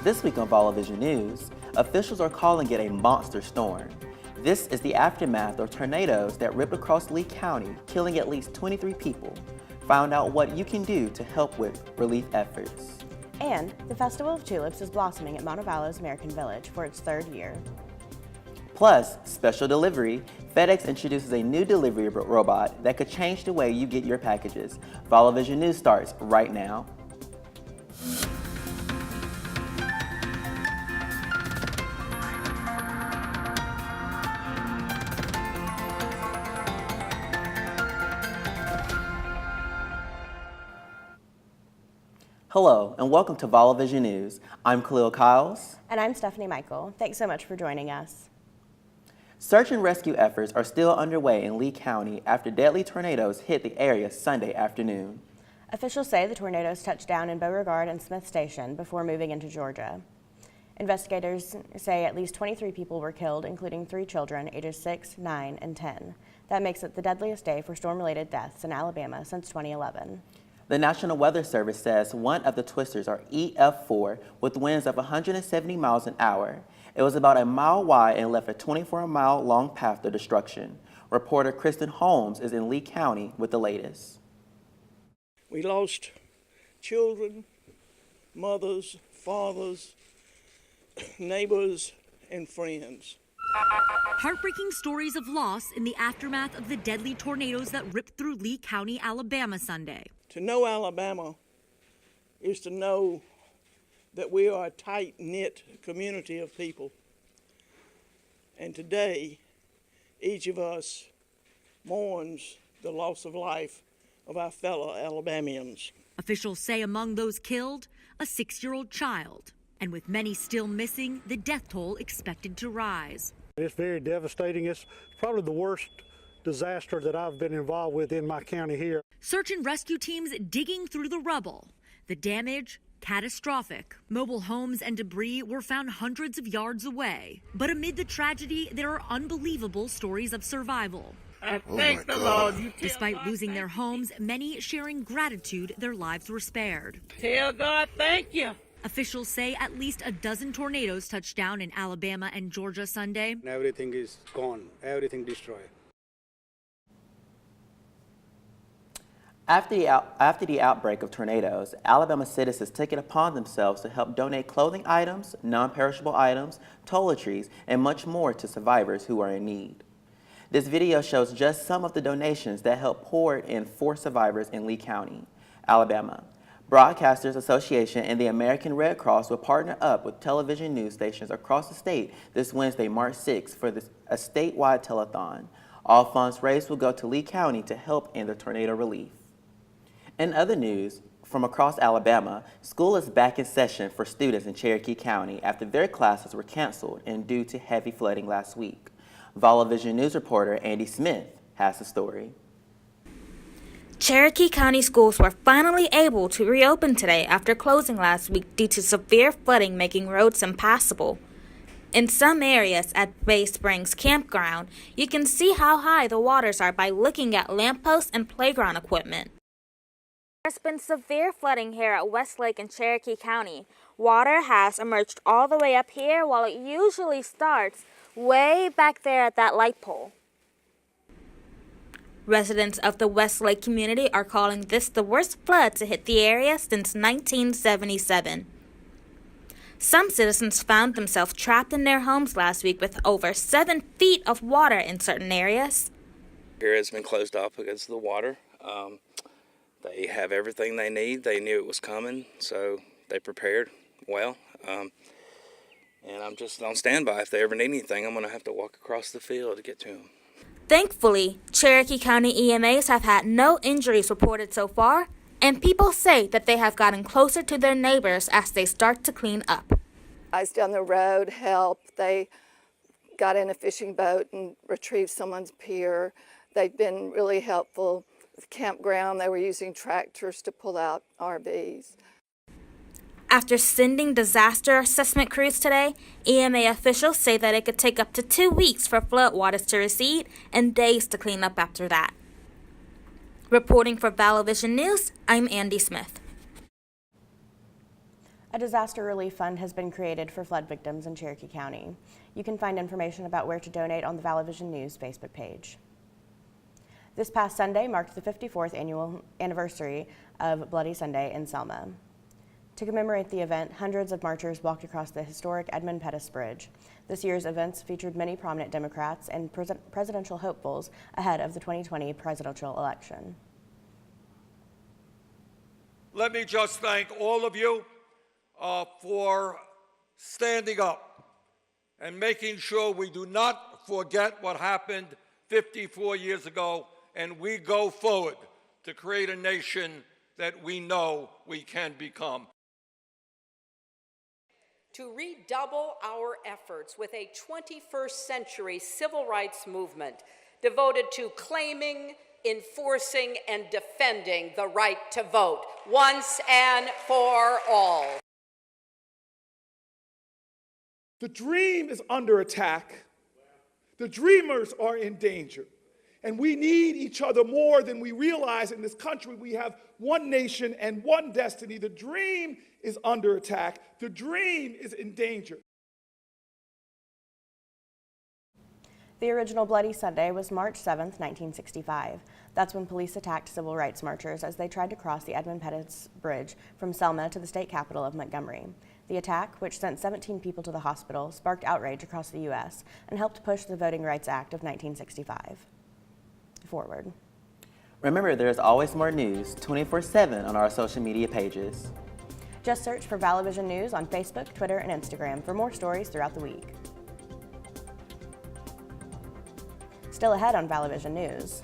This week on Vallo Vision News, officials are calling it a monster storm. This is the aftermath of tornadoes that ripped across Lee County, killing at least 23 people. Find out what you can do to help with relief efforts. And the Festival of Tulips is blossoming at Vallo's American Village for its third year. Plus, special delivery, FedEx introduces a new delivery robot that could change the way you get your packages. Vallo Vision News starts right now. Hello, and welcome to Vallo Vision News. I'm Khalil Kyles. And I'm Stephanie Michael. Thanks so much for joining us. Search and rescue efforts are still underway in Lee County after deadly tornadoes hit the area Sunday afternoon. Officials say the tornadoes touched down in Beauregard and Smith Station before moving into Georgia. Investigators say at least 23 people were killed, including 3 children ages 6, 9, and 10. That makes it the deadliest day for storm-related deaths in Alabama since 2011. The National Weather Service says one of the twisters are EF4 with winds of 170 miles an hour. It was about a mile wide and left a 24-mile long path of destruction. Reporter Kristen Holmes is in Lee County with the latest. We lost children, mothers, fathers, neighbors, and friends. Heartbreaking stories of loss in the aftermath of the deadly tornadoes that ripped through Lee County, Alabama Sunday. To know Alabama is to know that we are a tight-knit community of people. And today, each of us mourns the loss of life of our fellow Alabamians. Officials say among those killed, a 6-year-old child. And with many still missing, the death toll expected to rise. It's very devastating. It's probably the worst disaster that I've been involved with in my county here. Search and rescue teams digging through the rubble. The damage, catastrophic. Mobile homes and debris were found hundreds of yards away. But amid the tragedy, there are unbelievable stories of survival. Thank the Lord. Despite losing their homes, many sharing gratitude their lives were spared. Tell God thank you. Officials say at least a dozen tornadoes touched down in Alabama and Georgia Sunday. Everything is gone, everything destroyed. After the outbreak of tornadoes, Alabama citizens took it upon themselves to help donate clothing items, non-perishable items, toiletries, and much more to survivors who are in need. This video shows just some of the donations that helped pour in for survivors in Lee County, Alabama. Broadcasters Association and the American Red Cross will partner up with television news stations across the state this Wednesday, March 6th, for a statewide telethon. All funds raised will go to Lee County to help in the tornado relief. In other news, from across Alabama, school is back in session for students in Cherokee County after their classes were canceled and due to heavy flooding last week. Vallo Vision News reporter Andy Smith has the story. Cherokee County schools were finally able to reopen today after closing last week due to severe flooding making roads impassable. In some areas at Bay Springs Campground, you can see how high the waters are by looking at lampposts and playground equipment. There's been severe flooding here at Westlake in Cherokee County. Water has emerged all the way up here while it usually starts way back there at that light pole. Residents of the Westlake community are calling this the worst flood to hit the area since 1977. Some citizens found themselves trapped in their homes last week with over 7 feet of water in certain areas. Here has been closed off because of the water. They have everything they need. They knew it was coming, so they prepared well. And I'm just on standby. If they ever need anything, I'm going to have to walk across the field to get to them. Thankfully, Cherokee County EMAs have had no injuries reported so far, and people say that they have gotten closer to their neighbors as they start to clean up. Guys down the road helped. They got in a fishing boat and retrieved someone's pier. They've been really helpful. The campground, they were using tractors to pull out RVs. After sending disaster assessment crews today, EMA officials say that it could take up to 2 weeks for floodwaters to recede and days to clean up after that. Reporting for Vallo Vision News, I'm Andy Smith. A disaster relief fund has been created for flood victims in Cherokee County. You can find information about where to donate on the Vallo Vision News Facebook page. This past Sunday marked the 54th annual anniversary of Bloody Sunday in Selma. To commemorate the event, hundreds of marchers walked across the historic Edmund Pettus Bridge. This year's events featured many prominent Democrats and presidential hopefuls ahead of the 2020 presidential election. Let me just thank all of you for standing up and making sure we do not forget what happened 54 years ago, and we go forward to create a nation that we know we can become. To redouble our efforts with a 21st century civil rights movement devoted to claiming, enforcing, and defending the right to vote once and for all. The dream is under attack. The dreamers are in danger. And we need each other more than we realize in this country. We have one nation and one destiny. The dream is under attack. The dream is in danger. The original Bloody Sunday was March 7, 1965. That's when police attacked civil rights marchers as they tried to cross the Edmund Pettus Bridge from Selma to the state capital of Montgomery. The attack, which sent 17 people to the hospital, sparked outrage across the U.S. and helped push the Voting Rights Act of 1965 forward. Remember, there's always more news 24/7 on our social media pages. Just search for Vallo Vision News on Facebook, Twitter, and Instagram for more stories throughout the week. Still ahead on Vallo Vision News.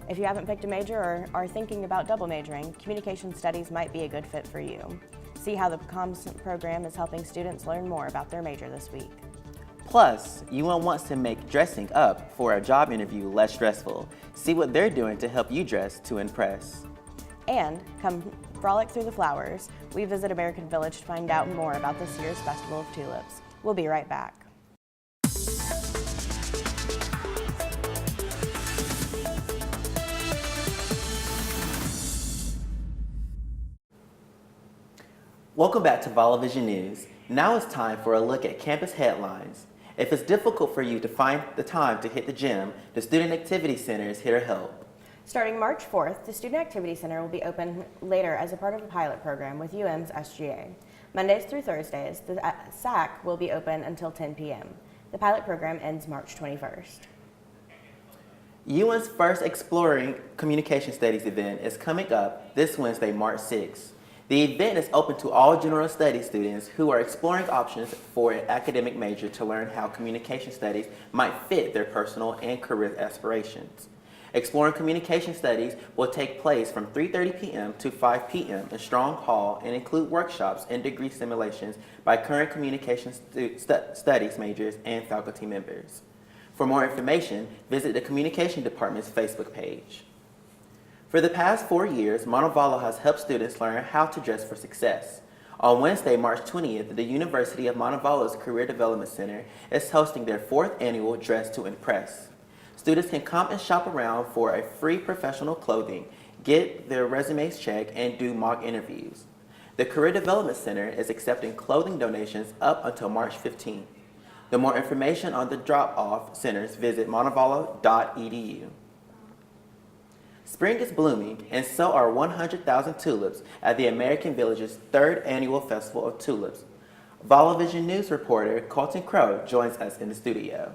If you haven't picked a major or are thinking about double majoring, communication studies might be a good fit for you. See how the comms program is helping students learn more about their major this week. Plus, UM wants to make dressing up for a job interview less stressful. See what they're doing to help you dress to impress. And come frolic through the flowers. We visit American Village to find out more about this year's Festival of Tulips. We'll be right back. Welcome back to Vallo Vision News. Now it's time for a look at campus headlines. If it's difficult for you to find the time to hit the gym, the Student Activity Center is here to help. Starting March 4th, the Student Activity Center will be open later as a part of a pilot program with UM's SGA. Mondays through Thursdays, the SAC will be open until 10 p.m. The pilot program ends March 21st. UM's first Exploring Communication Studies event is coming up this Wednesday, March 6th. The event is open to all general studies students who are exploring options for an academic major to learn how communication studies might fit their personal and career aspirations. Exploring Communication Studies will take place from 3:30 p.m. to 5 p.m. in Strong Hall and include workshops and degree simulations by current communication studies majors and faculty members. For more information, visit the Communication Department's Facebook page. For the past 4 years, Vallo has helped students learn how to dress for success. On Wednesday, March 20th, the University of Vallo's Career Development Center is hosting their 4th annual Dress to Impress. Students can come and shop around for a free professional clothing, get their resumes checked, and do mock interviews. The Career Development Center is accepting clothing donations up until March 15th. For more information on the drop-off centers, visit montevallo.edu. Spring is blooming, and so are 100,000 tulips at the American Village's 3rd annual Festival of Tulips. Vallo Vision News reporter Colton Crow joins us in the studio.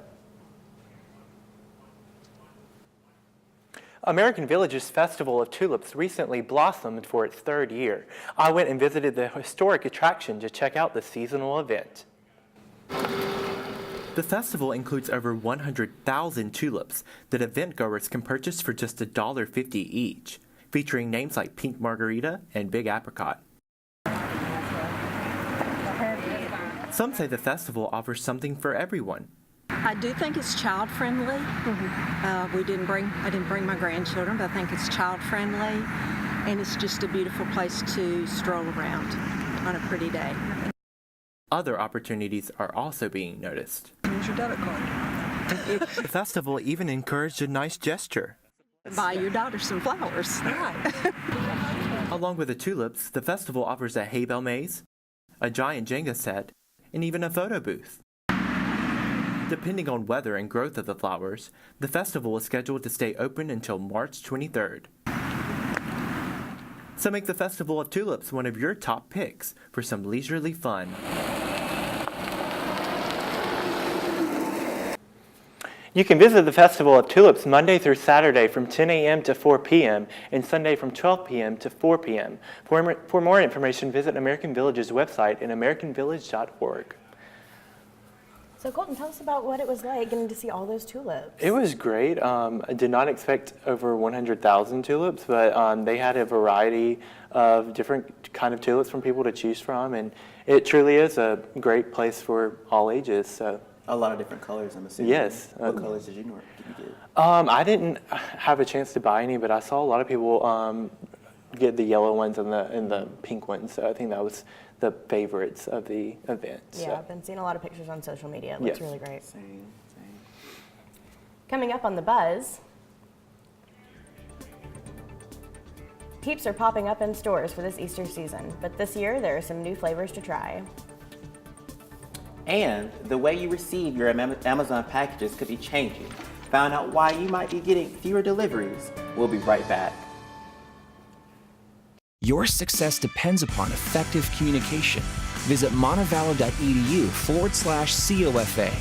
American Village's Festival of Tulips recently blossomed for its 3rd year. I went and visited the historic attraction to check out the seasonal event. The festival includes over 100,000 tulips that event-goers can purchase for just $1.50 each, featuring names like Pink Margarita and Big Apricot. Some say the festival offers something for everyone. I do think it's child-friendly. I didn't bring my grandchildren, but I think it's child-friendly, and it's just a beautiful place to stroll around on a pretty day. Other opportunities are also being noticed. Here's your debit card. The festival even encouraged a nice gesture. Buy your daughter some flowers. Right. Along with the tulips, the festival offers a hay bale maze, a giant Jenga set, and even a photo booth. Depending on weather and growth of the flowers, the festival is scheduled to stay open until March 23rd. So make the Festival of Tulips one of your top picks for some leisurely fun. You can visit the Festival of Tulips Monday through Saturday from 10 a.m. to 4 p.m. and Sunday from 12 p.m. to 4 p.m. For more information, visit American Village's website at americanvillage.org. So Colton, tell us about what it was like getting to see all those tulips. It was great. I did not expect over 100,000 tulips, but they had a variety of different kind of tulips from people to choose from, and it truly is a great place for all ages. So. A lot of different colors, I'm assuming. Yes. What colors did you get? I didn't have a chance to buy any, but I saw a lot of people get the yellow ones and the pink ones. So I think that was the favorites of the event. Yeah, so. I've been seeing a lot of pictures on social media. It looks really great. Same. Coming up on The Buzz, Peeps are popping up in stores for this Easter season, but this year there are some new flavors to try. And the way you receive your Amazon packages could be changing. Find out why you might be getting fewer deliveries. We'll be right back. Your success depends upon effective communication. Visit montevallo.edu/COFA.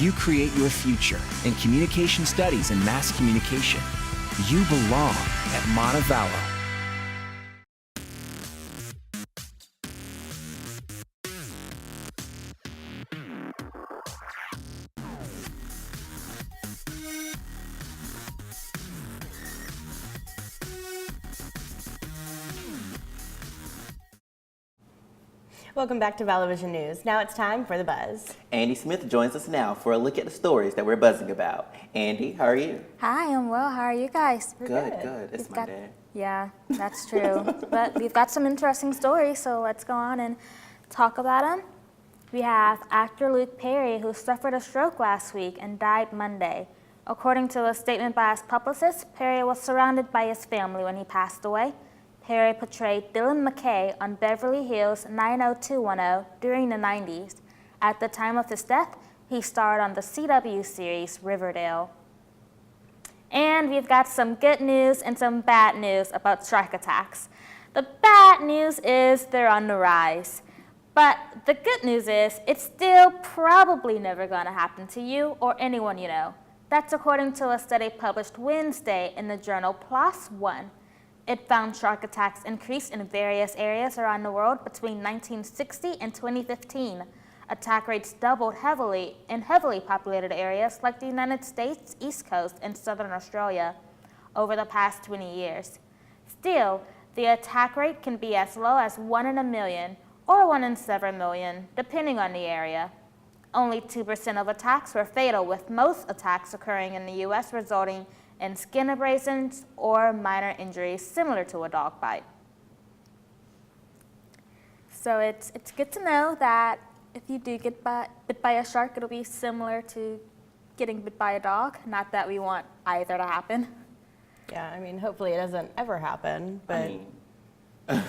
You create your future in communication studies and mass communication. You belong at Montevallo. Welcome back to Vallo Vision News. Now it's time for The Buzz. Andy Smith joins us now for a look at the stories that we're buzzing about. Andy, how are you? Hi, I'm well. How are you guys? Good. It's Monday. Yeah, that's true. But we've got some interesting stories, so let's go on and talk about them. We have actor Luke Perry, who suffered a stroke last week and died Monday. According to a statement by his publicist, Perry was surrounded by his family when he passed away. Perry portrayed Dylan McKay on Beverly Hills 90210 during the 90s. At the time of his death, he starred on the CW series Riverdale. And we've got some good news and some bad news about shark attacks. The bad news is they're on the rise. But the good news is it's still probably never going to happen to you or anyone you know. That's according to a study published Wednesday in the journal PLOS ONE. It found shark attacks increased in various areas around the world between 1960 and 2015. Attack rates doubled heavily in heavily populated areas like the United States, East Coast, and Southern Australia over the past 20 years. Still, the attack rate can be as low as 1 in a million or 1 in 7 million, depending on the area. Only 2% of attacks were fatal, with most attacks occurring in the U.S. resulting in skin abrasions or minor injuries similar to a dog bite. So it's good to know that if you do get bit by a shark, it'll be similar to getting bit by a dog. Not that we want either to happen. Yeah, I mean, hopefully it doesn't ever happen, but... I mean,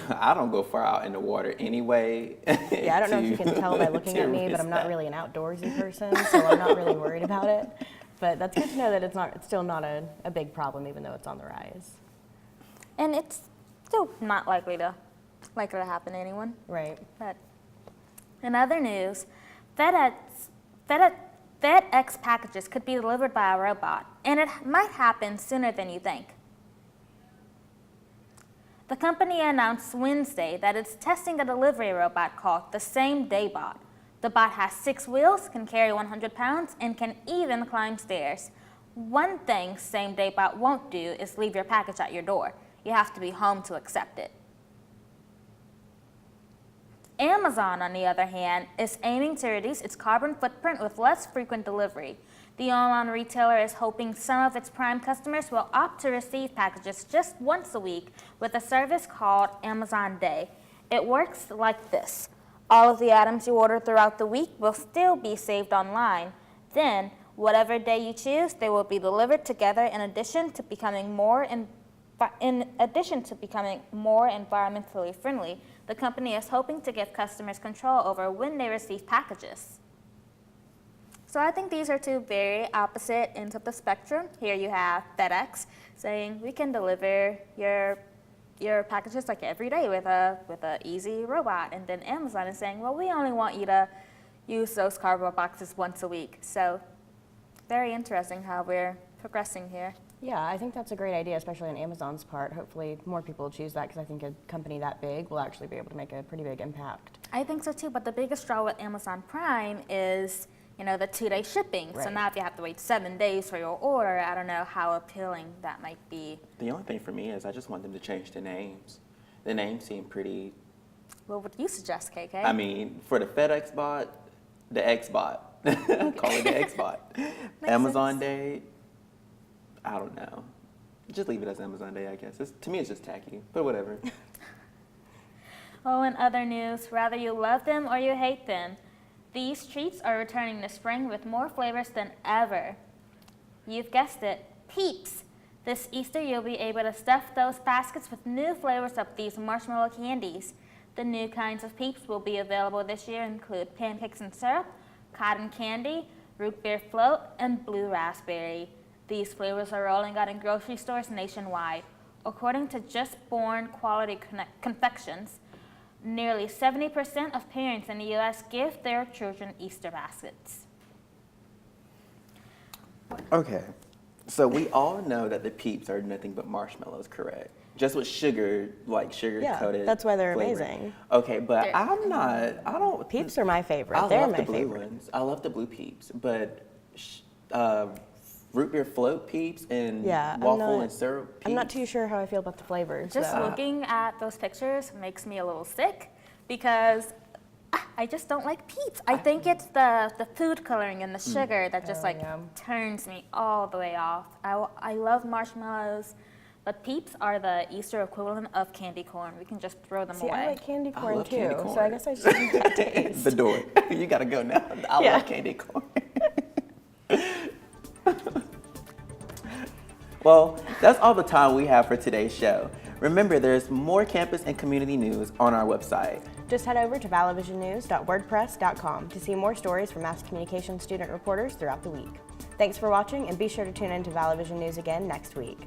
I don't go far out in the water anyway. Yeah, I don't know if you can tell by looking at me, but I'm not really an outdoorsy person, so I'm not really worried about it. But that's good to know that it's still not a big problem, even though it's on the rise. And it's still not likely to happen to anyone. Right. But in other news, FedEx packages could be delivered by a robot, and it might happen sooner than you think. The company announced Wednesday that it's testing a delivery robot called the Same Day Bot. The bot has 6 wheels, can carry 100 pounds, and can even climb stairs. One thing Same Day Bot won't do is leave your package at your door. You have to be home to accept it. Amazon, on the other hand, is aiming to reduce its carbon footprint with less frequent delivery. The online retailer is hoping some of its Prime customers will opt to receive packages just once a week with a service called Amazon Day. It works like this. All of the items you order throughout the week will still be saved online. Then, whatever day you choose, they will be delivered together in addition to becoming more environmentally friendly The company is hoping to give customers control over when they receive packages. So I think these are two very opposite ends of the spectrum. Here you have FedEx saying we can deliver your packages like every day with a easy robot, and then Amazon is saying, well, we only want you to use those cardboard boxes once a week. So very interesting how we're progressing here. Yeah, I think that's a great idea, especially on Amazon's part. Hopefully more people will choose that, because I think a company that big will actually be able to make a pretty big impact. I think so too, but the biggest draw with Amazon Prime is, the 2-day shipping. Right. So now if you have to wait 7 days for your order, I don't know how appealing that might be. The only thing for me is I just want them to change the names. The names seem pretty... What would you suggest, KK? I mean, for the FedEx bot, the X-bot. Call it the X-bot. Amazon Day, I don't know. Just leave it as Amazon Day, I guess. To me, it's just tacky, but whatever. Oh, in other news, whether you love them or you hate them, these treats are returning this spring with more flavors than ever. You've guessed it, Peeps. This Easter, you'll be able to stuff those baskets with new flavors of these marshmallow candies. The new kinds of Peeps will be available this year include pancakes and syrup, cotton candy, root beer float, and blue raspberry. These flavors are rolling out in grocery stores nationwide. According to Just Born Quality Confections, nearly 70% of parents in the U.S. give their children Easter baskets. Okay, so we all know that the Peeps are nothing but marshmallows, correct? Just with sugar, like sugar-coated. Yeah, that's why they're flavoring. amazing. Okay, but I don't... Peeps are my favorite. I They're love my the blue favorite. ones. I love the blue Peeps, but root beer float Peeps and waffle and syrup Peeps. I'm not too sure how I feel about the flavors. Just looking at those pictures makes me a little sick because I just don't like Peeps. I think it's the food coloring and the sugar that just turns me all the way off. I love marshmallows, but Peeps are the Easter equivalent of candy corn. We can just throw them away. I like candy corn love too, candy corn. so I guess I just need that taste. The door. You gotta go now. I love candy corn. Well, that's all the time we have for today's show. Remember, there's more campus and community news on our website. Just head over to vallovisionnews.wordpress.com to see more stories from mass communication student reporters throughout the week. Thanks for watching, and be sure to tune in to Vallo Vision News again next week.